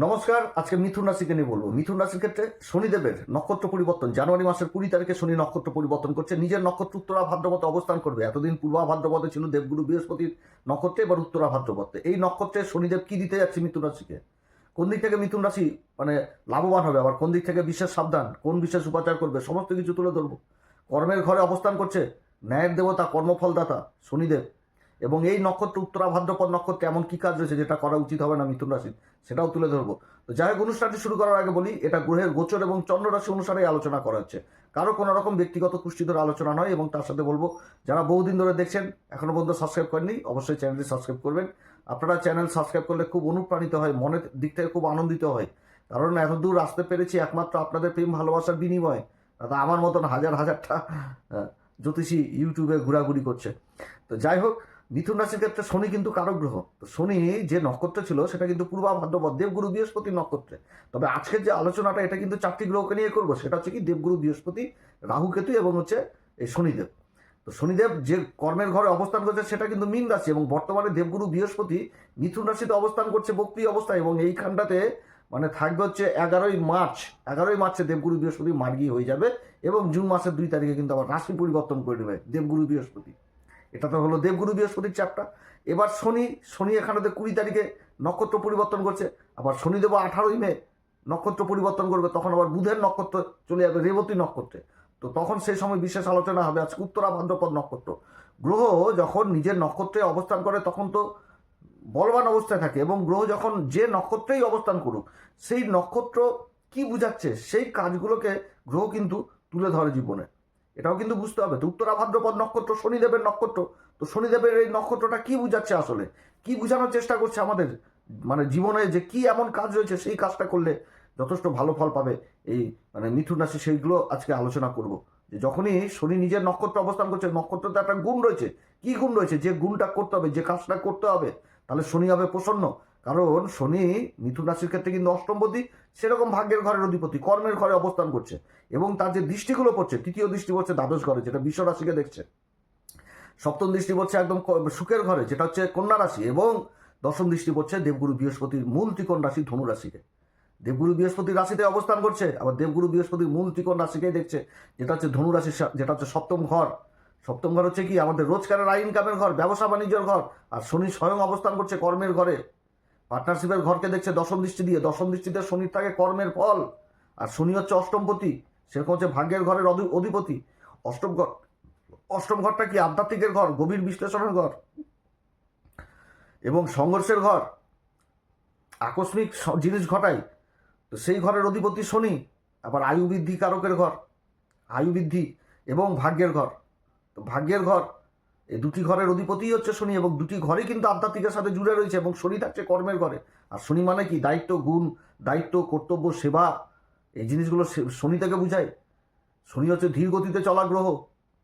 নমস্কার। আজকে মিথুন রাশিকে নিয়ে বলবো। মিথুন রাশির ক্ষেত্রে শনিদেবের নক্ষত্র পরিবর্তন জানুয়ারি মাসের 20 তারিখে শনি নক্ষত্র পরিবর্তন করছে, নিজের নক্ষত্র উত্তরা ভাদ্রপদে অবস্থান করবে। এতদিন পূর্বা ভাদ্রপদে ছিল দেবগুরু বৃহস্পতির নক্ষত্রে, এবার উত্তরা ভাদ্রপদে। এই নক্ষত্রে শনিদেব কি দিতে যাচ্ছে মিথুন রাশিকে, কোন দিক থেকে মিথুন রাশি লাভবান হবে, আবার কোন দিক থেকে বিশেষ সাবধান, কোন বিশেষ উপাচার করবে, সমস্ত কিছু তুলে ধরবো। কর্মের ঘরে অবস্থান করছে ন্যায়ের দেবতা কর্মফলদাতা শনিদেব, এবং এই নক্ষত্র উত্তরা ভাদ্রপদ নক্ষত্রে এমন কি কাজ রয়েছে যেটা করা উচিত হবে না মিথুন রাশির, সেটাও তুলে ধরবো। তো যাই হোক, অনুষ্ঠানটি শুরু করার আগে বলি, এটা গ্রহের গোচর এবং চন্দ্র রাশি অনুসারে আলোচনা করা হচ্ছে, কারো কোনো রকম ব্যক্তিগত পুষ্টিধর আলোচনা নয়। এবং তার সাথে বলবো, যারা বহুদিন ধরে দেখছেন এখনো পর্যন্ত সাবস্ক্রাইব করেননি, অবশ্যই চ্যানেলটি সাবস্ক্রাইব করবেন। আপনারা চ্যানেল সাবস্ক্রাইব করলে খুব অনুপ্রাণিত হয়, মনের দিক থেকে খুব আনন্দিত হয়, কারণ এতদূর আসতে পেরেছি একমাত্র আপনাদের প্রেম ভালোবাসার বিনিময়ে। দাদা আমার মতন হাজার হাজারটা জ্যোতিষী ইউটিউবে ঘোরাঘুরি করছে। তো যাই হোক, মিথুন রাশির ক্ষেত্রে শনি কিন্তু কারক গ্রহ। তো শনি যে নক্ষত্র ছিল সেটা কিন্তু পূর্বা ভাদ্রপদ দেবগুরু বৃহস্পতির নক্ষত্রে। তবে আজকের যে আলোচনাটা এটা কিন্তু 4টি গ্রহকে নিয়ে করবো। সেটা হচ্ছে কি দেবগুরু বৃহস্পতি, রাহু কেতু এবং হচ্ছে এই শনিদেব। তো শনিদেব যে কর্মের ঘরে অবস্থান করছে সেটা কিন্তু মীন রাশি, এবং বর্তমানে দেবগুরু বৃহস্পতি মিথুন রাশিতে অবস্থান করছে বক্রী অবস্থায়, এবং এইখানটাতে থাকবে হচ্ছে 11ই মার্চ। 11ই মার্চে দেবগুরু বৃহস্পতি মার্গী হয়ে যাবে, এবং জুন মাসের 2 তারিখে কিন্তু আবার রাশি পরিবর্তন করে দেবে দেবগুরু বৃহস্পতি। এটা তো হলো দেবগুরু বৃহস্পতির চ্যাপ্টার। এবার শনি এখানেতে 20 তারিখে নক্ষত্র পরিবর্তন করছে, আবার শনিদেব 18ই মে নক্ষত্র পরিবর্তন করবে, তখন আবার বুধের নক্ষত্র চলে যাবে রেবতী নক্ষত্রে। তো তখন সেই সময় বিশেষ আলোচনা হবে। আজকে উত্তরা ভাদ্রপদ নক্ষত্র। গ্রহ যখন নিজের নক্ষত্রে অবস্থান করে তখন তো বলবান অবস্থায় থাকে, এবং গ্রহ যখন যে নক্ষত্রেই অবস্থান করুক সেই নক্ষত্র কি বুঝাচ্ছে সেই কাজগুলোকে গ্রহ কিন্তু তুলে ধরে জীবনে, এটাও কিন্তু বুঝতে হবে। তো উত্তরা ভাদ্রপদ নক্ষত্র শনিদেবের নক্ষত্র। তো শনিদেবের এই নক্ষত্রটা কি বুঝাচ্ছে, আসলে কি বুঝানোর চেষ্টা করছে আমাদের জীবনে, যে কি এমন কাজ রয়েছে সেই কাজটা করলে যথেষ্ট ভালো ফল পাবে এই মিথুন রাশি, সেইগুলো আজকে আলোচনা করব। যে যখনই শনি নিজের নক্ষত্র অবস্থান করছে, নক্ষত্রতে একটা গুণ রয়েছে। কি গুণ রয়েছে, যে গুণটা করতে হবে, যে কাজটা করতে হবে, তাহলে শনি হবে প্রসন্ন। কারণ শনি মিথুন রাশির ক্ষেত্রে কিন্তু অষ্টমপতি, সেরকম ভাগ্যের ঘরের অধিপতি, কর্মের ঘরে অবস্থান করছে, এবং তার যে দৃষ্টিগুলো পড়ছে, তৃতীয় দৃষ্টি পড়ছে দ্বাদশ ঘরে যেটা বিশ্ব রাশিকে দেখছে, সপ্তম দৃষ্টি পড়ছে একদম সুখের ঘরে যেটা হচ্ছে কন্যা রাশি, এবং দশম দৃষ্টি পড়ছে দেবগুরু বৃহস্পতির মূল ত্রিকোণ রাশি ধনু রাশিকে। দেবগুরু বৃহস্পতির রাশিতে অবস্থান করছে, আবার দেবগুরু বৃহস্পতির মূল ত্রিকোণ রাশিকেই দেখছে, যেটা হচ্ছে ধনু রাশি, যেটা হচ্ছে সপ্তম ঘর। সপ্তম ঘর হচ্ছে কি আমাদের রোজগারের ইনকামের ঘর, ব্যবসা বাণিজ্যের ঘর। আর শনি স্বয়ং অবস্থান করছে কর্মের ঘরে, পার্টনারশিপের ঘরকে দেখছে দশম দৃষ্টি দিয়ে। দশম দৃষ্টিতে শনির থাকে কর্মের ফল, আর শনি হচ্ছে অষ্টমপতি, সেরকম হচ্ছে ভাগ্যের ঘরের অধিপতি। অষ্টম ঘর, অষ্টম ঘরটা কি আধ্যাত্মিকের ঘর, গভীর বিশ্লেষণের ঘর এবং সংঘর্ষের ঘর, আকস্মিক জিনিস ঘটায়। তো সেই ঘরের অধিপতি শনি। আবার আয়ু বৃদ্ধি কারকের ঘর, আয়ু বৃদ্ধি এবং ভাগ্যের ঘর। তো ভাগ্যের ঘর, এই দুটি ঘরের অধিপতিই হচ্ছে শনি, এবং দুটি ঘরই কিন্তু আধ্যাত্মিকের সাথে জুড়ে রয়েছে, এবং শনি থাকছে কর্মের ঘরে। আর শনি মানে কি দায়িত্ব, গুণ, দায়িত্ব, কর্তব্য, সেবা, এই জিনিসগুলো শনি থেকে বুঝায়। শনি হচ্ছে ধীর গতিতে চলা গ্রহ,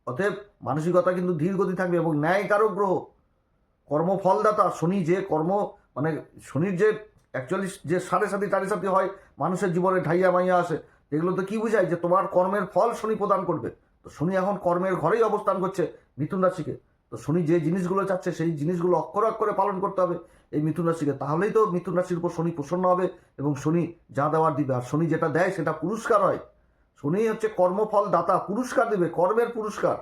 অতএব মানসিকতা কিন্তু ধীর গতি থাকবে, এবং ন্যায়কারক গ্রহ, কর্মফলদাতা। শনি যে কর্ম শনির যে অ্যাকচুয়ালি যে সাড়ে সাথী হয় মানুষের জীবনে ঢাইয়া মাইয়া আসে, এগুলো তো কি বুঝায় যে তোমার কর্মের ফল শনি প্রদান করবে। তো শনি এখন কর্মের ঘরেই অবস্থান করছে মিথুন রাশিকে। তো শনি যে জিনিসগুলো চাচ্ছে সেই জিনিসগুলো অক্ষর অক্ষরে পালন করতে হবে এই মিথুন রাশিকে, তাহলেই তো মিথুন রাশির উপর শনি প্রসন্ন হবে, এবং শনি যা দেওয়ার দিবে। আর শনি যেটা দেয় সেটা পুরস্কার হয়। শনি হচ্ছে কর্মফল দাতা, পুরস্কার দিবে, কর্মের পুরস্কার।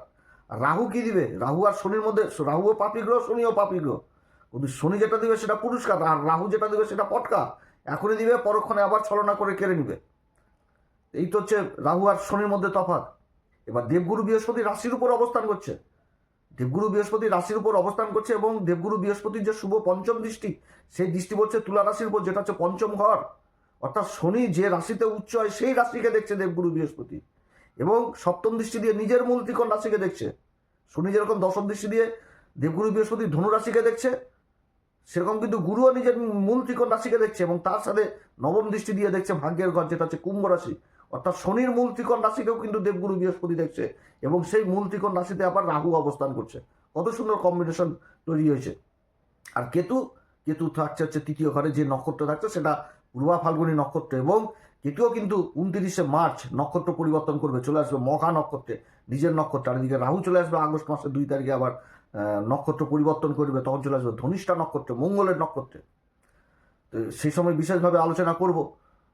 আর রাহু কি দিবে, রাহু আর শনির মধ্যে, রাহুও পাপী গ্রহ শনিও পাপী গ্রহ, কিন্তু শনি যেটা দিবে সেটা পুরস্কার, আর রাহু যেটা দিবে সেটা পটকা। এখনই দিবে, পরক্ষণে আবার ছলনা করে কেড়ে নিবে। এই তো হচ্ছে রাহু আর শনির মধ্যে তফাৎ। এবার দেবগুরু বৃহস্পতি রাশির উপর অবস্থান করছে, দেবগুরু বৃহস্পতি রাশির উপর অবস্থান করছে, এবং দেবগুরু বৃহস্পতির যে শুভ পঞ্চম দৃষ্টি, সেই দৃষ্টি পড়ছে তুলা রাশির উপর, যেটা হচ্ছে পঞ্চম ঘর। অর্থাৎ শনি যে রাশিতে উচ্চ হয় সেই রাশিকে দেখছে দেবগুরু বৃহস্পতি, এবং সপ্তম দৃষ্টি দিয়ে নিজের মূল ত্রিকোণ রাশিকে দেখছে। শনি যেরকম দশম দৃষ্টি দিয়ে দেবগুরু বৃহস্পতি ধনু রাশিকে দেখছে, সেরকম কিন্তু গুরুও নিজের মূল ত্রিকোণ রাশিকে দেখছে, এবং তার সাথে নবম দৃষ্টি দিয়ে দেখছে ভাগ্যের ঘর, যেটা হচ্ছে কুম্ভ রাশি। অর্থাৎ শনির মূল ত্রিকোণ রাশিকেও কিন্তু দেবগুরু বৃহস্পতি দেখছে, এবং সেই মূল ত্রিকোণ রাশিতে আবার রাহু অবস্থান করছে। কত সুন্দর কম্বিনেশন তৈরি হয়েছে। আর কেতু, কেতু থাকছে হচ্ছে তৃতীয় ঘরে, যে নক্ষত্র থাকছে সেটা পূর্বা ফাল্গুনী নক্ষত্র, এবং কেতুও কিন্তু 29শে মার্চ নক্ষত্র পরিবর্তন করবে, চলে আসবে মঘা নক্ষত্রে, নিজের নক্ষত্র। আর এদিকে রাহু চলে আসবে আগস্ট মাসের 2 তারিখে, আবার নক্ষত্র পরিবর্তন করবে, তখন চলে আসবে ধনিষ্ঠা নক্ষত্রে, মঙ্গলের নক্ষত্রে। তো সেই সময় বিশেষভাবে আলোচনা করব।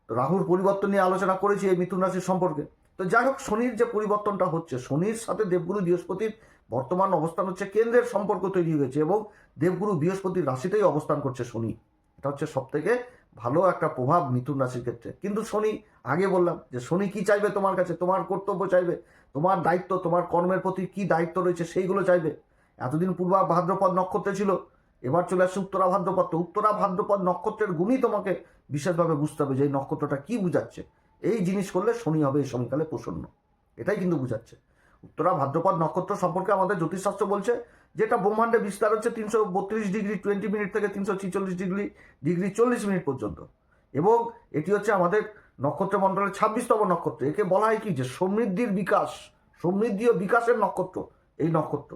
তো রাহুর পরিবর্তন নিয়ে আলোচনা করেছি এই মিথুন রাশির সম্পর্কে। তো যাই হোক, শনির যে পরিবর্তনটা হচ্ছে, শনির সাথে দেবগুরু বৃহস্পতির বর্তমান অবস্থান হচ্ছে কেন্দ্রের সম্পর্ক তৈরি হয়েছে, এবং দেবগুরু বৃহস্পতির রাশিতেই অবস্থান করছে শনি। এটা হচ্ছে সব থেকে ভালো একটা প্রভাব মিথুন রাশির ক্ষেত্রে। কিন্তু শনি, আগে বললাম যে শনি কি চাইবে তোমার কাছে, তোমার কর্তব্য চাইবে, তোমার দায়িত্ব, তোমার কর্মের প্রতি কি দায়িত্ব রয়েছে সেইগুলো চাইবে। এতদিন পূর্বা ভাদ্রপদ নক্ষত্রে ছিল, এবার চলে আসছে উত্তরা ভাদ্রপদ। তো উত্তরা ভাদ্রপদ নক্ষত্রের গুণই তোমাকে বিশেষভাবে বুঝতে হবে যে এই নক্ষত্রটা কি বুঝাচ্ছে। এই জিনিস করলে শনি হবে এই সময়কালে প্রসন্ন, এটাই কিন্তু বুঝাচ্ছে। উত্তরা ভাদ্রপদ নক্ষত্র সম্পর্কে আমাদের জ্যোতিষশাস্ত্র বলছে যেটা ব্রহ্মাণ্ডে বিস্তার হচ্ছে 332°20' থেকে 346°40' পর্যন্ত, এবং এটি হচ্ছে আমাদের নক্ষত্র মণ্ডলের 26তম নক্ষত্র। একে বলা হয় কি যে সমৃদ্ধির বিকাশ, সমৃদ্ধি ও বিকাশের নক্ষত্র এই নক্ষত্র।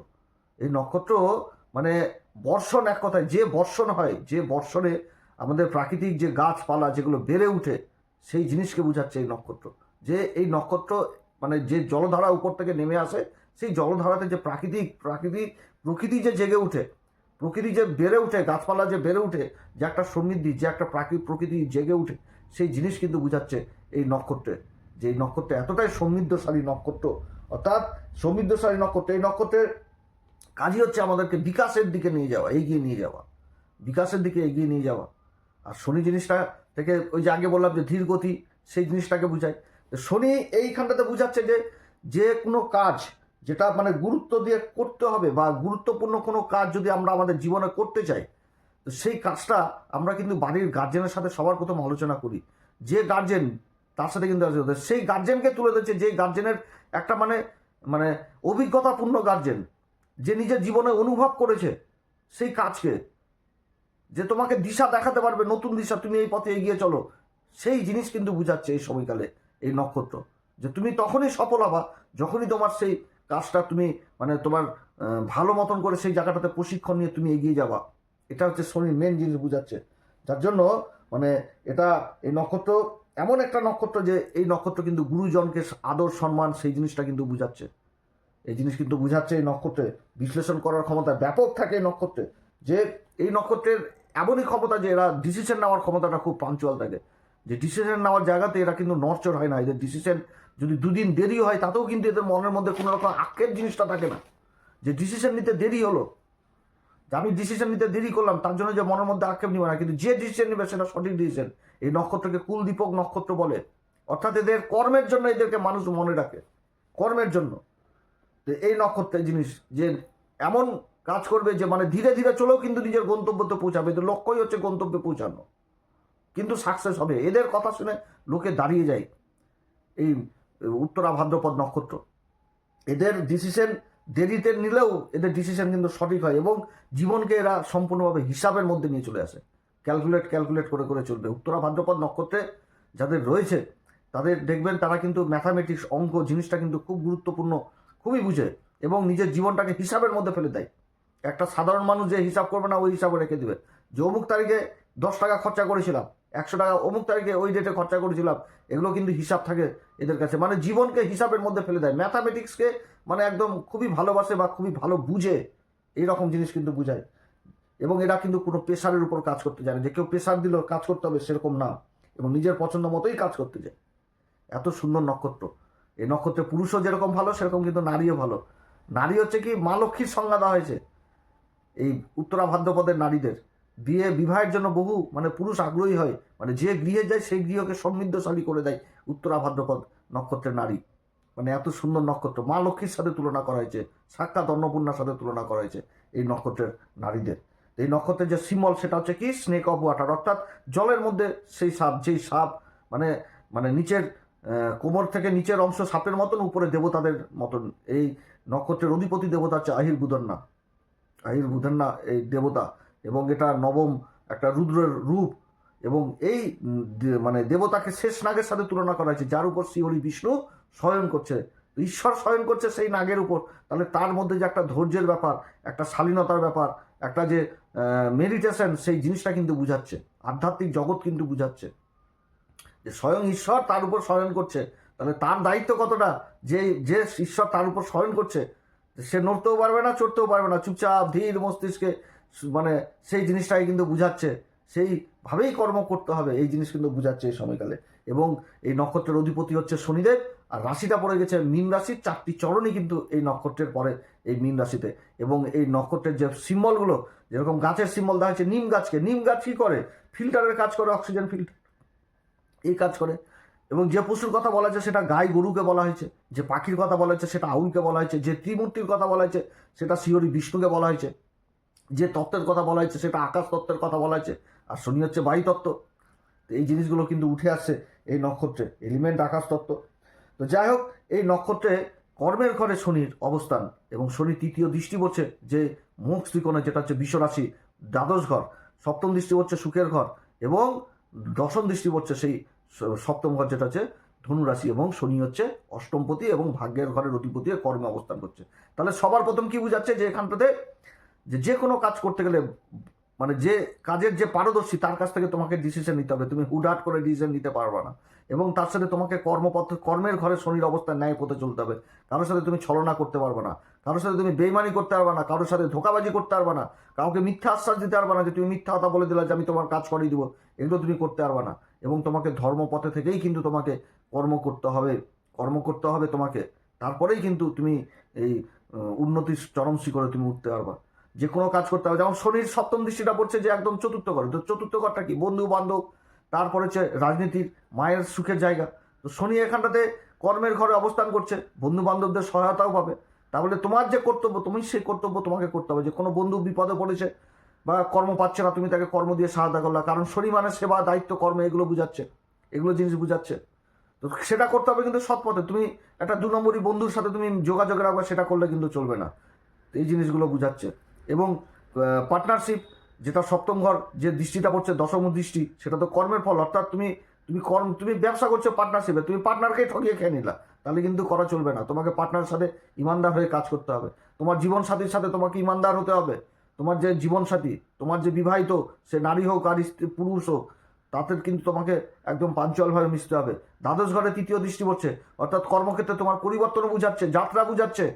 এই নক্ষত্র মানে বর্ষণ, এক কথায় যে বর্ষণ হয়, যে বর্ষণে আমাদের প্রাকৃতিক যে গাছপালা যেগুলো বেড়ে উঠে, সেই জিনিসকে বোঝাচ্ছে এই নক্ষত্র। যে এই নক্ষত্র মানে যে জলধারা উপর থেকে নেমে আসে, সেই জলধারাতে যে প্রকৃতি যে জেগে উঠে, প্রকৃতি যে বেড়ে উঠে, গাছপালা যে বেড়ে উঠে, যে একটা সমৃদ্ধি, যে একটা প্রকৃতি জেগে উঠে, সেই জিনিস কিন্তু বোঝাচ্ছে এই নক্ষত্রে। যে এই নক্ষত্র এতটাই সমৃদ্ধশালী নক্ষত্র, অর্থাৎ সমৃদ্ধশালী নক্ষত্র। এই নক্ষত্রের কাজই হচ্ছে আমাদেরকে বিকাশের দিকে নিয়ে যাওয়া, এগিয়ে নিয়ে যাওয়া, বিকাশের দিকে এগিয়ে নিয়ে যাওয়া। আর শনি জিনিসটা থেকে ওই যে আগে বললাম যে ধীর গতি, সেই জিনিসটাকে বোঝায়। শনি এইখানটাতে বোঝাচ্ছে যে যে কোনো কাজ যেটা মানে গুরুত্ব দিয়ে করতে হবে, বা গুরুত্বপূর্ণ কোনো কাজ যদি আমরা আমাদের জীবনে করতে চাই, তো সেই কাজটা আমরা কিন্তু বাড়ির গার্জেনের সাথে সবার প্রথম আলোচনা করি। যে গার্জেন, তার সাথে কিন্তু সেই গার্জেনকে তুলে দিচ্ছে, যে গার্জেনের একটা মানে মানে অভিজ্ঞতাপূর্ণ গার্জেন, যে নিজের জীবনে অনুভব করেছে সেই কাজকে, যে তোমাকে দিশা দেখাতে পারবে, নতুন দিশা, তুমি এই পথে এগিয়ে চলো, সেই জিনিস কিন্তু বুঝাচ্ছে এই সময়কালে এই নক্ষত্র। যে তুমি তখনই সফল হবা যখনই তোমার সেই কাজটা তুমি মানে তোমার ভালো মতন করে সেই জায়গাটাতে প্রশিক্ষণ নিয়ে তুমি এগিয়ে যাবা। এটা হচ্ছে শনির মেন জিনিস বুঝাচ্ছে। যার জন্য মানে এটা এই নক্ষত্র এমন একটা নক্ষত্র যে এই নক্ষত্র কিন্তু গুরুজনকে আদর সম্মান সেই জিনিসটা কিন্তু বুঝাচ্ছে। এই জিনিস কিন্তু বুঝাচ্ছে এই নক্ষত্রে বিশ্লেষণ করার ক্ষমতা ব্যাপক থাকে এই নক্ষত্রে। যে এই নক্ষত্রের এমনই ক্ষমতা যে এরা ডিসিশন নেওয়ার ক্ষমতাটা খুব পাঞ্চুয়াল থাকে। যে ডিসিশন নেওয়ার জায়গাতে এরা কিন্তু নড়চড় হয় না। এদের ডিসিশন যদি দুদিন দেরি হয় তাতেও কিন্তু এদের মনের মধ্যে কোনো রকম আক্ষেপ জিনিসটা থাকে না, যে ডিসিশন নিতে দেরি হলো, যে আমি ডিসিশন নিতে দেরি করলাম তার জন্য যে মনের মধ্যে আক্ষেপ নিবে না, কিন্তু যে ডিসিশন নেবে সেটা সঠিক ডিসিশন। এই নক্ষত্রকে কুলদীপক নক্ষত্র বলে। অর্থাৎ এদের কর্মের জন্য এদেরকে মানুষ মনে রাখে, কর্মের জন্য। তো এই নক্ষত্রের জিনিস যে এমন কাজ করবে যে মানে ধীরে ধীরে চলেও কিন্তু নিজের গন্তব্যতে পৌঁছাবে। এদের লক্ষ্যই হচ্ছে গন্তব্যে পৌঁছানো, কিন্তু সাকসেস হবে। এদের কথা শুনে লোকে দাঁড়িয়ে যায় এই উত্তরা ভাদ্রপদ নক্ষত্র। এদের ডিসিশন দেরিতে নিলেও এদের ডিসিশন কিন্তু সঠিক হয়, এবং জীবনকে এরা সম্পূর্ণভাবে হিসাবের মধ্যে নিয়ে চলে আসে। ক্যালকুলেট করে করে চলবে। উত্তরা ভাদ্রপদ নক্ষত্রে যাদের রয়েছে তাদের দেখবেন তারা কিন্তু ম্যাথামেটিক্স, অঙ্ক জিনিসটা কিন্তু খুব গুরুত্বপূর্ণ, খুবই বুঝে, এবং নিজের জীবনটাকে হিসাবের মধ্যে ফেলে দেয়। একটা সাধারণ মানুষ যে হিসাব করবে না ওই হিসাবে রেখে দেবে, যে অমুক তারিখে 10 টাকা খরচা করেছিলাম, 100 টাকা অমুক তারিখে ওই ডেটে খরচা করেছিলাম, এগুলো কিন্তু হিসাব থাকে এদের কাছে। মানে জীবনকে হিসাবের মধ্যে ফেলে দেয়, ম্যাথামেটিক্সকে মানে একদম খুবই ভালোবাসে বা খুবই ভালো বুঝে, এইরকম জিনিস কিন্তু বুঝায়। এবং এরা কিন্তু কোনো প্রেশারের উপর কাজ করতে জানে, যে কেউ প্রেশার দিল কাজ করতে হবে সেরকম না, এবং নিজের পছন্দ মতোই কাজ করতে যায়। এত সুন্দর নক্ষত্র। এই নক্ষত্রে পুরুষও যেরকম ভালো সেরকম কিন্তু নারীও ভালো। নারী হচ্ছে কি মা লক্ষ্মীর সংজ্ঞা দেওয়া হয়েছে এই উত্তরা ভাদ্রপদের নারীদের। বিবাহের জন্য বহু মানে পুরুষ আগ্রহী হয়, মানে যে গৃহে যায় সেই গৃহকে সমৃদ্ধশালী করে দেয় উত্তরা ভাদ্রপদ নক্ষত্রের নারী। মানে এত সুন্দর নক্ষত্র, মা লক্ষ্মীর সাথে তুলনা করা হয়েছে, সাক্ষাৎ অন্নপূর্ণার সাথে তুলনা করা হয়েছে এই নক্ষত্রের নারীদের। এই নক্ষত্রের যে সিম্বল সেটা হচ্ছে কি স্নেক অফ ওয়াটার, অর্থাৎ জলের মধ্যে সেই সাপ, যেই সাপ মানে মানে নিচের কোমর থেকে নিচের অংশ সাপের মতন, উপরে দেবতাদের মতন। এই নক্ষত্রের অধিপতি দেবতা হচ্ছে আহির বুধন্না এই দেবতা, এবং এটা নবম একটা রুদ্রের রূপ। এবং এই মানে দেবতাকে শেষ নাগের সাথে তুলনা করা হয়েছে, যার উপর শ্রীহরি বিষ্ণু শয়ন করছে, ঈশ্বর শয়ন করছে সেই নাগের উপর। তাহলে তার মধ্যে যে একটা ধৈর্যের ব্যাপার, একটা শালীনতার ব্যাপার, একটা যে মেডিটেশন, সেই জিনিসটা কিন্তু বুঝাচ্ছে। আধ্যাত্মিক জগৎ কিন্তু বুঝাচ্ছে যে স্বয়ং ঈশ্বর তার উপর শয়ন করছে। তাহলে তার দায়িত্ব কতটা, যে যে ঈশ্বর তার উপর শয়ন করছে সে নড়তেও পারবে না, চড়তেও পারবে না, চুপচাপ ধীর মস্তিষ্কে মানে সেই জিনিসটাই কিন্তু বুঝাচ্ছে। সেইভাবেই কর্ম করতে হবে, এই জিনিস কিন্তু বোঝাচ্ছে এই সময়কালে। এবং এই নক্ষত্রের অধিপতি হচ্ছে শনিদেব, আর রাশিটা পড়ে গেছে মীন রাশির, 4টি চরণই কিন্তু এই নক্ষত্রের পরে এই মীন রাশিতে। এবং এই নক্ষত্রের যে সিম্বলগুলো, যেরকম গাছের সিম্বল দেখা যাচ্ছে নিম গাছকে, নিম গাছ কী করে, ফিল্টারের কাজ করে, অক্সিজেন ফিল্টার এই কাজ করে। এবং যে পশুর কথা বলা হয়েছে সেটা গাই গরুকে বলা হয়েছে, যে পাখির কথা বলা হয়েছে সেটা আউলকে বলা হয়েছে, যে ত্রিমূর্তির কথা বলা হয়েছে সেটা শিহরি বিষ্ণুকে বলা হয়েছে, যে তত্ত্বের কথা বলা হয়েছে সেটা আকাশ তত্ত্বের কথা বলা হয়েছে, আর শনি হচ্ছে বায়ু তত্ত্ব। তো এই জিনিসগুলো কিন্তু উঠে আসছে এই নক্ষত্রে, এলিমেন্ট আকাশ তত্ত্ব। তো যাই হোক, এই নক্ষত্রে কর্মের ঘরে শনির অবস্থান, এবং শনি তৃতীয় দৃষ্টি পড়ছে যে মুখ ত্রিকোণে, যেটা হচ্ছে বিশ্বরাশি দ্বাদশ ঘর, সপ্তম দৃষ্টি পড়ছে সুখের ঘর, এবং দশম দৃষ্টি পড়ছে সেই সপ্তম ঘর, যেটা হচ্ছে ধনুরাশি, এবং শনি হচ্ছে অষ্টমপতি এবং ভাগ্যের ঘরের অধিপতি কর্মে অবস্থান করছে। তাহলে সবার প্রথম কি বুঝাচ্ছে, যে এখানটাতে যে কোনো কাজ করতে গেলে, মানে যে কাজের যে পারদর্শী তার কাছ থেকে তোমাকে ডিসিশন নিতে হবে, তুমি হুটহাট করে ডিসিশন নিতে পারবে না। এবং তার সাথে তোমাকে কর্মের ঘরে শনির অবস্থান ন্যায় পথে চলতে হবে। কারোর সাথে তুমি ছলনা করতে পারবে না, কারোর সাথে তুমি বেইমানি করতে পারবে না, কারোর সাথে ধোকাবাজি করতে পারবে না, কাউকে মিথ্যা আশ্বাস দিতে পারবে না, যে তুমি মিথ্যা কথা বলে দিলে যে আমি তোমার কাজ করিয়ে দিব, এগুলো তুমি করতে পারবে না। এবং তোমাকে ধর্মপথে থেকেই কিন্তু তোমাকে কর্ম করতে হবে তোমাকে, তারপরেই কিন্তু তুমি এই উন্নতির চরম শিখরে তুমি উঠতে পারবা। যে কোনো কাজ করতে হবে। যেমন শনির সপ্তম দৃষ্টিটা পড়ছে যে একদম চতুর্থ ঘরে, তো চতুর্থ ঘরটা কি, বন্ধু বান্ধব, তারপরে হচ্ছে রাজনীতির, মায়ের সুখের জায়গা। তো শনি এখানটাতে কর্মের ঘরে অবস্থান করছে, বন্ধু বান্ধবদের সহায়তাও পাবে। তাহলে তোমার যে কর্তব্য, তুমি সেই কর্তব্য তোমাকে করতে হবে। যে কোনো বন্ধু বিপদে পড়েছে বা কর্ম পাচ্ছে না, তুমি তাকে কর্ম দিয়ে সহায়তা করলা, কারণ শনি মানে সেবা, দায়িত্ব, কর্ম, এগুলো বুঝাচ্ছে, এগুলো জিনিস বুঝাচ্ছে। তো সেটা করতে হবে কিন্তু সৎ পথে। তুমি একটা 2 নম্বরই বন্ধুর সাথে তুমি যোগাযোগ রাখবে, সেটা করলে কিন্তু চলবে না। এই জিনিসগুলো বুঝাচ্ছে। এবং পার্টনারশিপ, যেটা সপ্তম ঘর যে দৃষ্টিটা পড়ছে, দশম দৃষ্টি, সেটা তো কর্মের ফল। অর্থাৎ তুমি ব্যবসা করছো পার্টনারশিপে, তুমি পার্টনারকেই ঠকিয়ে খেয়ে নিলা, তাহলে কিন্তু করা চলবে না। তোমাকে পার্টনারের সাথে ইমানদার হয়ে কাজ করতে হবে। তোমার জীবনসাথীর সাথে তোমাকে ইমানদার হতে হবে। তোমার যে জীবনসাথী, তোমার যে বিবাহিত, সে নারী হোক আর পুরুষ হোক, তাতে কিন্তু তোমাকে একদম পাঞ্চুয়ালভাবে মিশতে হবে। দ্বাদশ ঘরে তৃতীয় দৃষ্টি পড়ছে, অর্থাৎ কর্মক্ষেত্রে তোমার পরিবর্তনও বুঝাচ্ছে, যাত্রা বুঝাচ্ছে,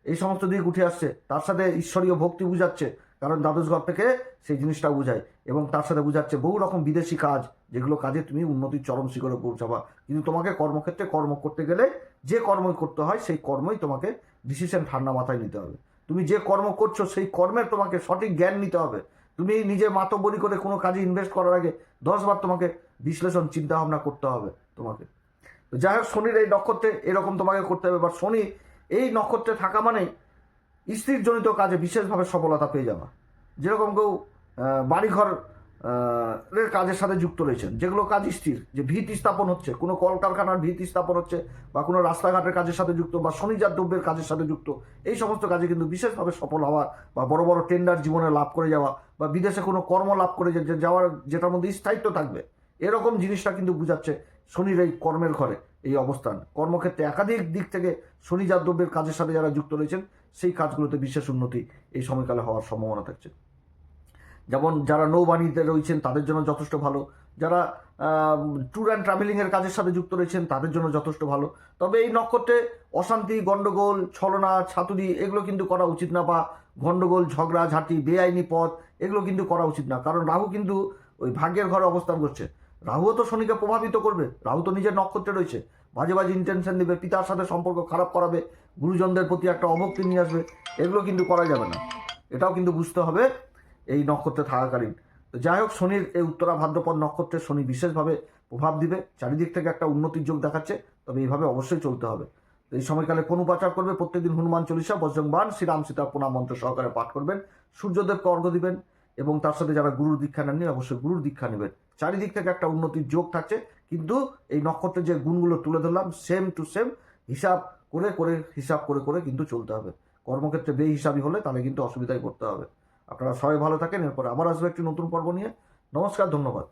এই সমস্ত দিক উঠে আসছে। তার সাথে ঈশ্বরীয় ভক্তি বুঝাচ্ছে, কারণ দ্বাদশ ঘর থেকে সেই জিনিসটা বুঝায়। এবং তার সাথে বুঝাচ্ছে বহু রকম বিদেশি কাজ, যেগুলো কাজে তুমি উন্নতির চরম শিখরে পৌঁছাবা। কিন্তু তোমাকে কর্মক্ষেত্রে কর্ম করতে গেলে যে কর্মই করতে হয়, সেই কর্মই তোমাকে ডিসিশন ঠান্ডা মাথায় নিতে হবে। তুমি যে কর্ম করছো সেই কর্মের তোমাকে সঠিক জ্ঞান নিতে হবে। তুমি নিজে মাতব্বরি করে কোনো কাজে ইনভেস্ট করার আগে 10 বার তোমাকে বিশ্লেষণ, চিন্তা ভাবনা করতে হবে তোমাকে। তো যাই হোক, শনির এই নক্ষত্রে এরকম তোমাকে করতে হবে। বা শনি এই নক্ষত্রে থাকা মানে স্ত্রীরজনিত কাজে বিশেষভাবে সফলতা পেয়ে যাওয়া। যেরকম কেউ বাড়িঘর এর কাজের সাথে যুক্ত রয়েছেন, যেগুলো কাজ স্ত্রীর, যে ভিত স্থাপন হচ্ছে, কোনো কলকারখানার ভিত স্থাপন হচ্ছে, বা কোনো রাস্তাঘাটের কাজের সাথে যুক্ত, বা শনিজাত দ্রব্যের কাজের সাথে যুক্ত, এই সমস্ত কাজে কিন্তু বিশেষভাবে সফল হওয়া, বা বড় বড় টেন্ডার জীবনে লাভ করে যাওয়া, বা বিদেশে কোনো কর্ম লাভ করে যাওয়ার, যেটার মধ্যে স্থায়িত্ব থাকবে, এরকম জিনিসটা কিন্তু বুঝাচ্ছে শনির এই কর্মের ঘরে এই অবস্থান। কর্মক্ষেত্রে একাধিক দিক থেকে শনিজাত দ্রব্যের কাজের সাথে যারা যুক্ত রয়েছেন, সেই কাজগুলোতে বিশেষ উন্নতি এই সময়কালে হওয়ার সম্ভাবনা থাকছে। যেমন যারা নৌবাণীতে রয়েছেন তাদের জন্য যথেষ্ট ভালো, যারা ট্যুর অ্যান্ড ট্রাভেলিংয়ের কাজের সাথে যুক্ত রয়েছেন তাদের জন্য যথেষ্ট ভালো। তবে এই নক্ষত্রে অশান্তি, গণ্ডগোল, ছলনা, ছাতুরি, এগুলো কিন্তু করা উচিত না। বা গণ্ডগোল, ঝগড়া ঝাঁটি, বেআইনি পথ, এগুলো কিন্তু করা উচিত না। কারণ রাহু কিন্তু ওই ভাগ্যের ঘরে অবস্থান করছে। রাহুও তো শনিকে প্রভাবিত করবে, রাহু তো নিজের নক্ষত্রে রয়েছে। বাজে বাজে ইন্টেনশন দেবে, পিতার সাথে সম্পর্ক খারাপ করাবে, গুরুজনদের প্রতি একটা অভক্তি নিয়ে আসবে, এগুলো কিন্তু করা যাবে না। এটাও কিন্তু বুঝতে হবে এই নক্ষত্রে থাকাকালীন। তো যাই হোক, শনির এই উত্তরা ভাদ্রপদ নক্ষত্রে শনি বিশেষভাবে প্রভাব দিবে, চারিদিক থেকে একটা উন্নতির যোগ দেখাচ্ছে। তবে এইভাবে অবশ্যই চলতে হবে। তো এই সময়কালে কোন উপাচার করবে, প্রত্যেকদিন হনুমান চল্লিশা, বজ্রংবাণ, শ্রীরাম সীতা প্রণাম মন্ত্র সহকারে পাঠ করবেন, সূর্যদেবকে অর্ঘ্য দিবেন, এবং তার সাথে যারা গুরুর দীক্ষা নেননি অবশ্যই গুরুর দীক্ষা নেবেন। চারিদিক থেকে একটা উন্নতির যোগ থাকছে। কিন্তু এই নক্ষত্রের যে গুণগুলো তুলে ধরলাম, সেম টু সেম হিসাব করে কিন্তু চলতে হবে। কর্মক্ষেত্রে বেহিসাবি হলে তাহলে কিন্তু অসুবিধায় পড়তে হবে। আপনারা সবাই ভালো থাকেন। এরপর আবার আসবে একটি নতুন পর্ব নিয়ে। নমস্কার, ধন্যবাদ।